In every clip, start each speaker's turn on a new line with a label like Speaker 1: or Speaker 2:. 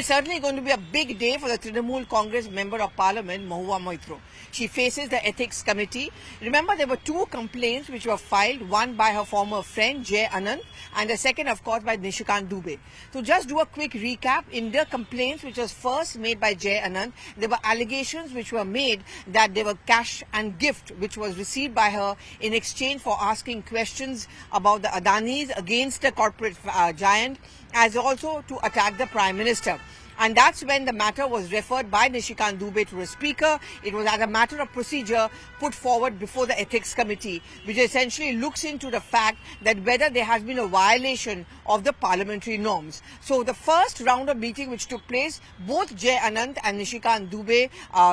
Speaker 1: Today is certainly going to be a big day for the Trinamool Congress Member of Parliament, Mahua Moitra. She faces the Ethics Committee. Remember, there were two complaints which were filed, one by her former friend, Vijaya Dashami, and the second, of course, by Dubey. So just do a quick recap. In the complaints which was first made by Vijaya Dashami, there were allegations which were made that there were cash and gift which was received by her in exchange for asking questions about the Adanis against the corporate giant, as also to attack the Prime Minister. And that's when the matter was referred by Dubey to a speaker. It was as a matter of procedure put forward before the Ethics Committee, which essentially looks into the fact that whether there has been a violation of the parliamentary norms. So the first round of meeting which took place, both Vijaya Dashami and Dubey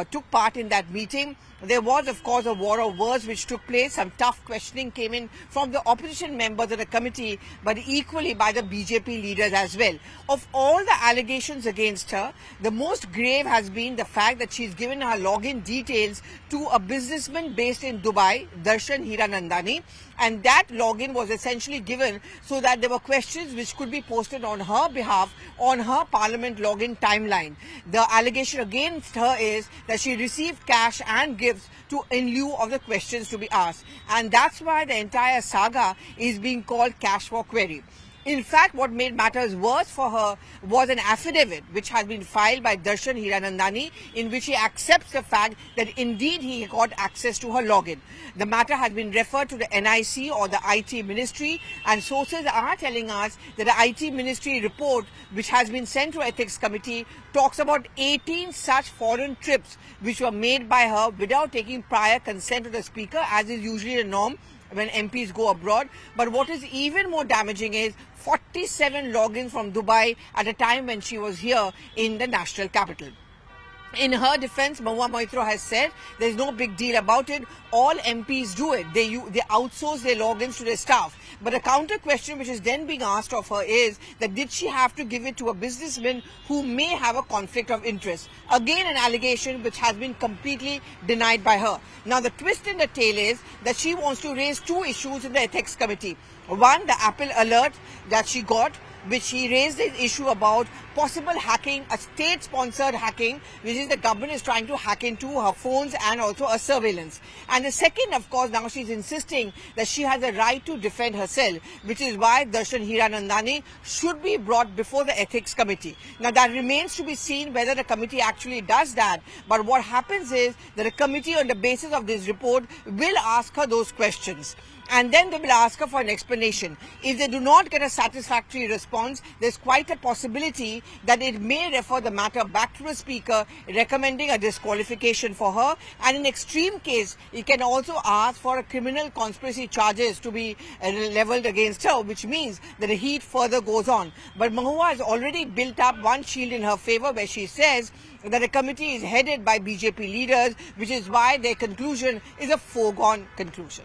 Speaker 1: took part in that meeting. There was, of course, a war of words which took place. Some tough questioning came in from the opposition members of the committee, but equally by the BJP leaders as well. Of all the allegations against her, the most grave has been the fact that she's given her login details to a businessman based in Dubai, Darshan Hiranandani, and that login was essentially given so that there were questions which could be posted on her behalf on her parliament login timeline. The allegation against her is that she received cash and gifts in lieu of the questions to be asked, and that's why the entire saga is being called cash for query. In fact, what made matters worse for her was an affidavit which has been filed by Darshan Hiranandani, in which he accepts the fact that indeed he got access to her login. The matter has been referred to the NIC or the IT Ministry, and sources are telling us that the IT Ministry report which has been sent to Ethics Committee talks about 18 such foreign trips which were made by her without taking prior consent of the Speaker, as is usually the norm when MPs go abroad. But what is even more damaging is 47 logins from Dubai at a time when she was here in the national capital. In her defense, Mahua Moitra has said there's no big deal about it. All MPs do it. They outsource their logins to their staff. But a counter question which is then being asked of her is that did she have to give it to a businessman who may have a conflict of interest? Again, an allegation which has been completely denied by her. Now, the twist in the tail is that she wants to raise two issues in the Ethics Committee. One, the Apple alert that she got, which she raised the issue about possible hacking, a state-sponsored hacking, which is the government is trying to hack into her phones and also a surveillance. And the second, of course, now she's insisting that she has a right to defend herself, which is why Darshan Hiranandani should be brought before the Ethics Committee. Now, that remains to be seen whether the committee actually does that. But what happens is that the committee, on the basis of this report, will ask her those questions. And then they will ask her for an explanation. If they do not get a satisfactory response, there's quite a possibility that it may refer the matter back to the Speaker, recommending a disqualification for her. And in extreme case, it can also ask for a criminal conspiracy charges to be leveled against her, which means that the heat further goes on. But Mahua has already built up one shield in her favor, where she says that the committee is headed by BJP leaders, which is why their conclusion is a foregone conclusion.